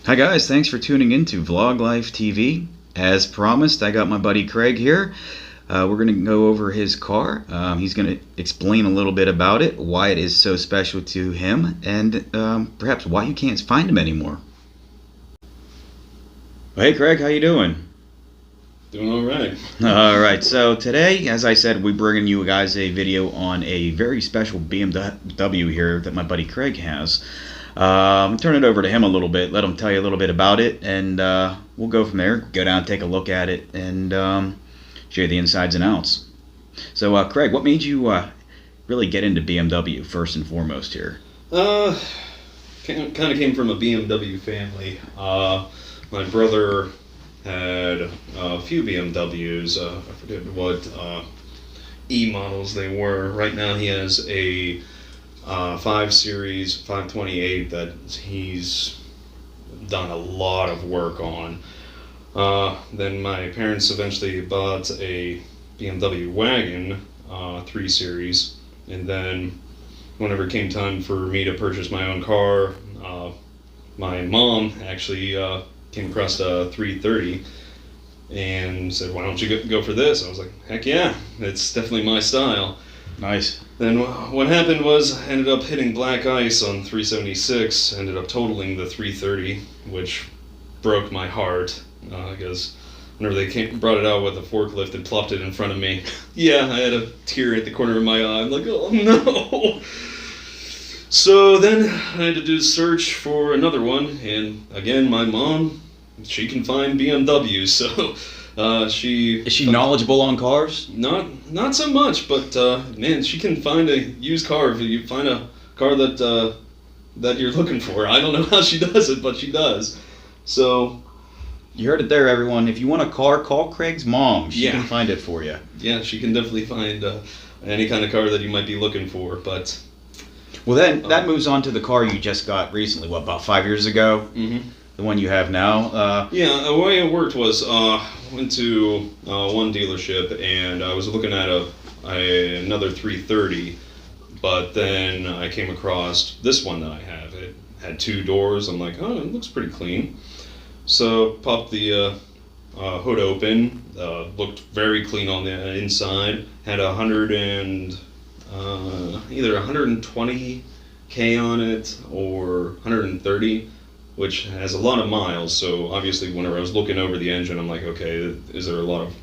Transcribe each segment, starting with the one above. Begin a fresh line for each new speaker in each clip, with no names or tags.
Hi guys, thanks for tuning in to Vlog Life TV. As promised, I got my buddy Kraig here. We're going to go over his car. He's going to explain a little bit about it, why it is so special to him, and perhaps why you can't find him anymore. Hey Kraig, how you doing?
Doing all right.
Alright, so today, as I said, we're bringing you guys a video on a very special BMW here that my buddy Kraig has. Turn it over to him a little bit, let him tell you a little bit about it, and we'll go from there, go down, take a look at it, and show you the insides and outs. So, Kraig, what made you really get into BMW first and foremost here?
Kind of came from a BMW family. My brother had a few BMWs. I forget what E models they were. Right now he has a 5 Series 528 that he's done a lot of work on. Then my parents eventually bought a BMW wagon, 3 Series, and then whenever it came time for me to purchase my own car, my mom actually came across a 330 and said, "Why don't you go for this?" I was like, "Heck yeah, it's definitely my style."
Nice.
Then what happened was I ended up hitting black ice on 376, ended up totaling the 330, which broke my heart, because whenever they brought it out with a forklift and plopped it in front of me, yeah, I had a tear at the corner of my eye. I'm like, oh no! So then I had to do a search for another one, and again, my mom, she can find BMWs, so Is
she knowledgeable on cars?
Not so much, but man, she can find a used car if you find a car that you're looking for. I don't know how she does it, but she does. So
you heard it there, everyone. If you want a car, call Kraig's mom. She can find it for you.
Yeah, she can definitely find any kind of car that you might be looking for. But
well, then that moves on to the car you just got recently. What, about 5 years ago?
Mm-hmm.
The one you have now?
Yeah, the way it worked was went to one dealership and I was looking at another 330, but then I came across this one that I have. It had 2 doors. I'm like, oh, it looks pretty clean. So popped the hood open. Looked very clean on the inside. Had either 120K on it or 130. Which has a lot of miles, so obviously whenever I was looking over the engine, I'm like, okay, is there a lot of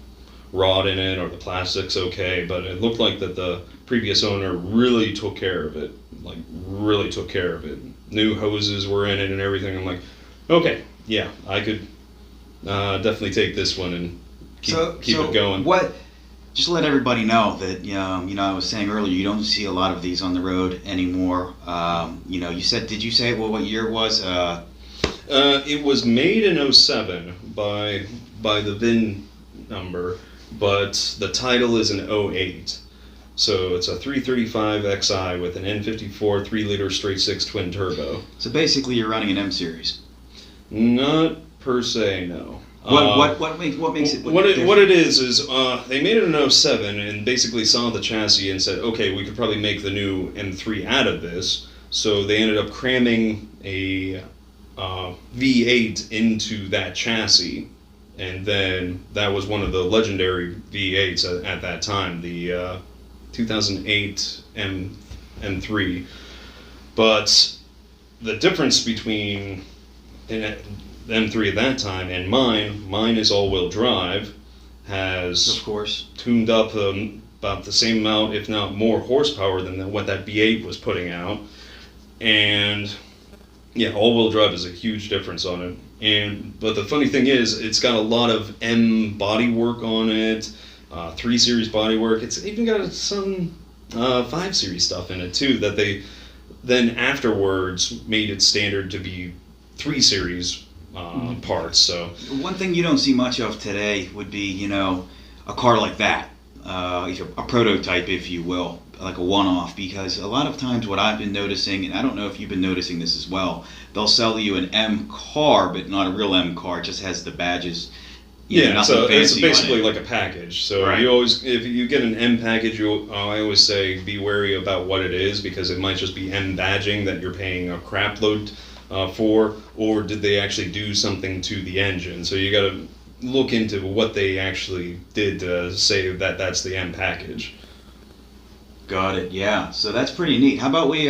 rot in it, or the plastic's okay? But it looked like that the previous owner really took care of it, like really took care of it. New hoses were in it and everything. I'm like, okay, yeah, I could definitely take this one and keep it going.
Just let everybody know that, I was saying earlier, you don't see a lot of these on the road anymore. You said, did you say what year it was?
It was made in 07 by the VIN number, but the title is in 08. So it's a 335 Xi with an N54 3-liter straight 6 twin turbo.
So basically you're running an M series.
Not per se, no.
What makes it?
What it is they made it in 07 and basically saw the chassis and said, okay, we could probably make the new M3 out of this. So they ended up cramming a V8 into that chassis, and then that was one of the legendary V8s at that time, the 2008 M3. But the difference between the M3 at that time and mine is all-wheel drive, has
of course
tuned up about the same amount, if not more, horsepower than what that V8 was putting out, and yeah, all-wheel drive is a huge difference on it. But the funny thing is, it's got a lot of M bodywork on it, 3 Series bodywork. It's even got some 5 Series stuff in it too, that they then afterwards made it standard to be 3 Series parts. So
one thing you don't see much of today would be, a car like that, a prototype, if you will, like a one-off, because a lot of times what I've been noticing, and I don't know if you've been noticing this as well, they'll sell you an M car, but not a real M car. It just has the badges.
So it's basically like a package. So
right.
If you get an M package, I always say be wary about what it is, because it might just be M badging that you're paying a crap load for, or did they actually do something to the engine? So you got to look into what they actually did to say that that's the end package.
Got it. Yeah. So that's pretty neat. How about we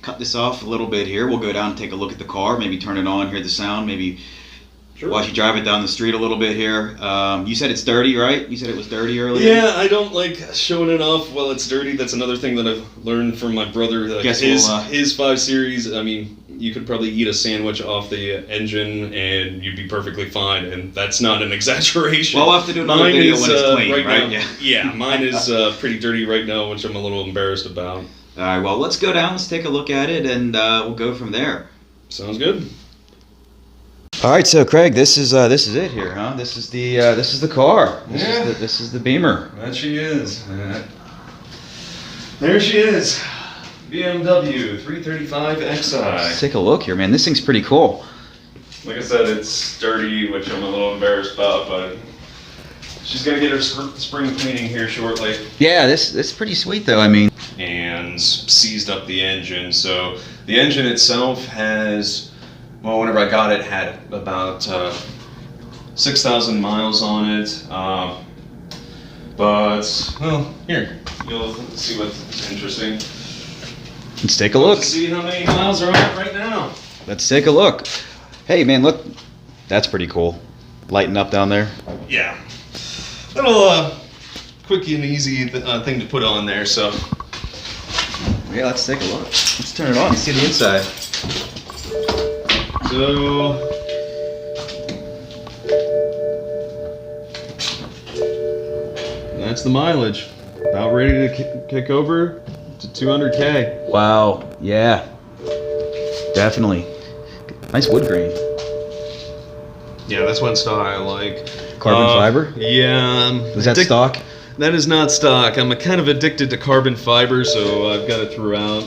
cut this off a little bit here? We'll go down and take a look at the car. Maybe turn it on, hear the sound. Maybe watch you drive it down the street a little bit here. You said it's dirty, right? You said it was dirty earlier.
Yeah, I don't like showing it off while it's dirty. That's another thing that I've learned from my brother. Like his 5 Series. I mean, you could probably eat a sandwich off the engine and you'd be perfectly fine, and that's not an exaggeration.
Well, we'll have to do another video when it's clean, right?
Now, yeah, mine is pretty dirty right now, which I'm a little embarrassed about.
All right, well, let's go down, let's take a look at it, and we'll go from there.
Sounds good.
All right, so Craig, this is it here, huh? This is the car. This is the Beamer.
That she is. There she is. BMW 335xi.
Let's take a look here, man. This thing's pretty cool.
Like I said, it's dirty, which I'm a little embarrassed about, but she's gonna get her spring cleaning here shortly.
Yeah, this is pretty sweet though. I mean,
and seized up the engine. So the engine itself has, well, whenever I got it, had about 6,000 miles on it. But well, here you'll see what's interesting.
let's take a look.
Let's see how many miles are on it right now.
Let's take a look. Hey, man, look. That's pretty cool. Lighting up down there.
Yeah. Little quick and easy thing to put on there, so.
Yeah, let's take a look. Let's turn it on and see the inside.
So, that's the mileage. About ready to kick over to 200K.
Wow. Yeah. Definitely. Nice wood grain.
Yeah, that's one style I like.
Carbon fiber?
Yeah.
Is that stock?
That is not stock. I'm kind of addicted to carbon fiber, so I've got it throughout.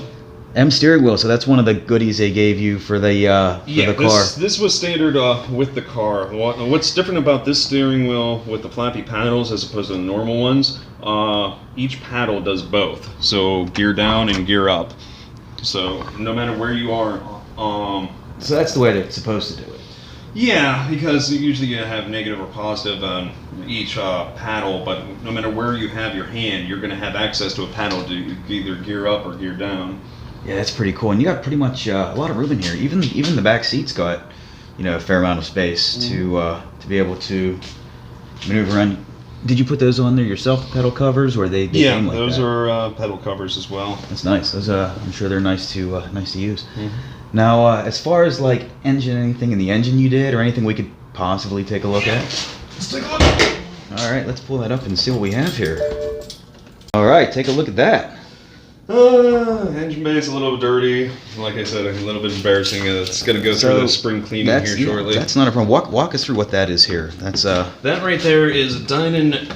M steering wheel, so that's one of the goodies they gave you for the car.
This was standard with the car. What's different about this steering wheel with the flappy paddles as opposed to the normal ones? Each paddle does both, so gear down and gear up. So no matter where you are.
So that's the way they're supposed to do it.
Yeah, because usually you have negative or positive on each paddle, but no matter where you have your hand, you're going to have access to a paddle to either gear up or gear down.
Yeah, that's pretty cool, and you got pretty much a lot of room in here. Even the back seat's got, a fair amount of space to be able to maneuver around. Did you put those on there yourself, the pedal covers, or they came like
those
that?
are pedal covers as well.
That's nice. Those I'm sure they're nice to use. Mm-hmm. Now, as far as like anything in the engine you did, or anything we could possibly take a look at.
Let's take a look.
All right, let's pull that up and see what we have here. All right, take a look at that.
Engine bay is a little dirty. Like I said, a little bit embarrassing. It's going to go through the spring cleaning here shortly.
That's not a problem. Walk us through what that is here. That's
That right there is a Dynon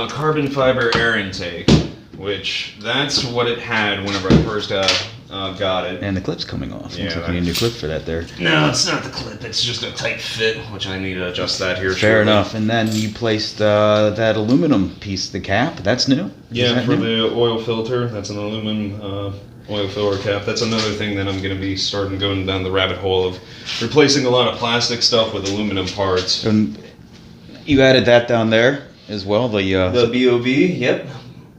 carbon fiber air intake, which that's what it had whenever I first got it.
And the clip's coming off.
Yeah,
Looks like you need a new clip for that there.
No, it's not the clip. It's just a tight fit, which I need to adjust that here.
Fair enough. And then you placed that aluminum piece, the cap. That's new?
Yeah, for the oil filter. That's an aluminum oil filter cap. That's another thing that I'm going to be starting going down the rabbit hole of replacing a lot of plastic stuff with aluminum parts.
And you added that down there as well. The
BOV, yep.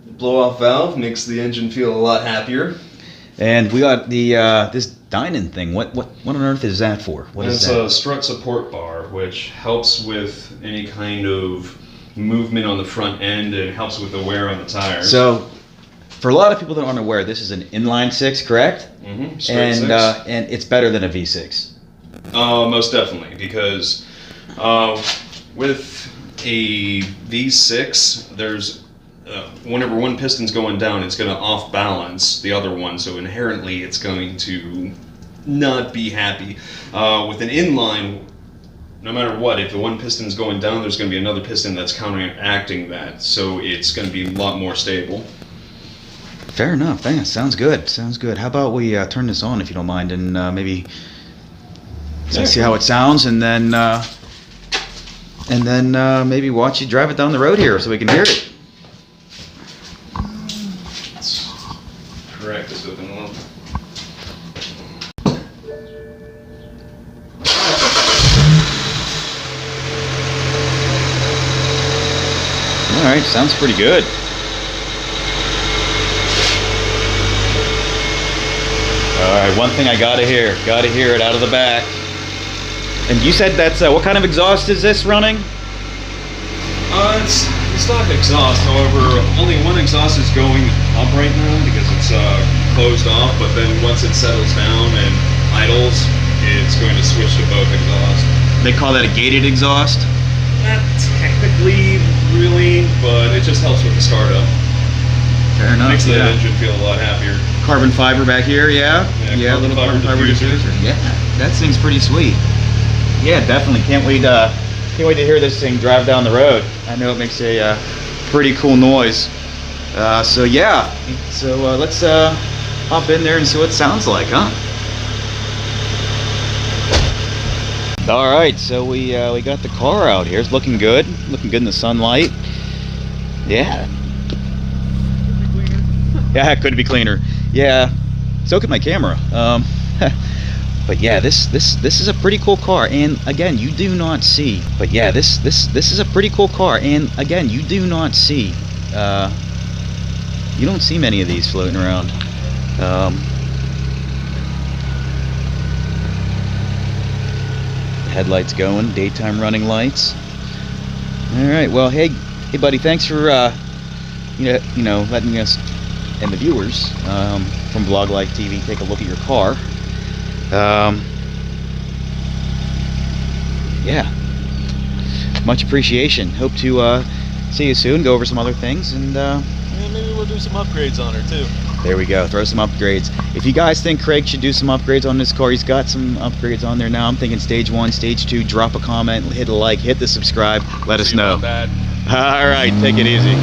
Blow-off valve makes the engine feel a lot happier.
And we got the this Dynon thing. What on earth is that for? What is that?
It's a Strut Support bar, which helps with any kind of movement on the front end and helps with the wear on the tires.
So, for a lot of people that aren't aware, this is an inline six, correct?
Mm-hmm.
Straight six. And it's better than a V6.
Most definitely, because with a V6, there's whenever one piston's going down, it's going to off balance the other one, so inherently it's going to not be happy. With an inline, no matter what, if the one piston's going down, there's going to be another piston that's counteracting that, so it's going to be a lot more stable.
Fair enough. Dang, sounds good. Sounds good. How about we turn this on, if you don't mind, and maybe see how it sounds, and then maybe watch you drive it down the road here so we can hear it.
Correct this open a little.
Alright, sounds pretty good. Alright, one thing I gotta hear it out of the back. And you said that's, what kind of exhaust is this running?
It's stock exhaust, however, only one exhaust is going up right now because it's closed off, but then once it settles down and idles, it's going to switch to both exhaust.
They call that a gated exhaust?
Not technically, really, but it just helps with the startup.
Fair enough.
Makes the engine feel a lot happier.
Carbon fiber back here, yeah?
Yeah,
a little carbon fiber diffuser. Yeah, that thing's pretty sweet. Yeah, definitely. Can't wait to hear this thing drive down the road. I know it makes a pretty cool noise. So yeah, let's hop in there and see what it sounds like, huh? All right, so we got the car out here. It's looking good in the sunlight. Yeah. Yeah, it could be cleaner. Yeah, so could my camera. But yeah, this is a pretty cool car, and again, you do not see. But yeah, this is a pretty cool car, and again, you do not see. You don't see many of these floating around. Headlights going, daytime running lights. All right, well, hey buddy, thanks for you know letting us and the viewers from Vlog Life TV take a look at your car. Yeah, much appreciation. Hope to see you soon, go over some other things, and
maybe we'll do some upgrades on her too.
There we go, throw some upgrades. If you guys think Kraig should do some upgrades on this car, he's got some upgrades on there now. I'm thinking stage 1, stage 2, drop a comment, hit a like, hit the subscribe, let us know.
Bad.
All right, take it easy.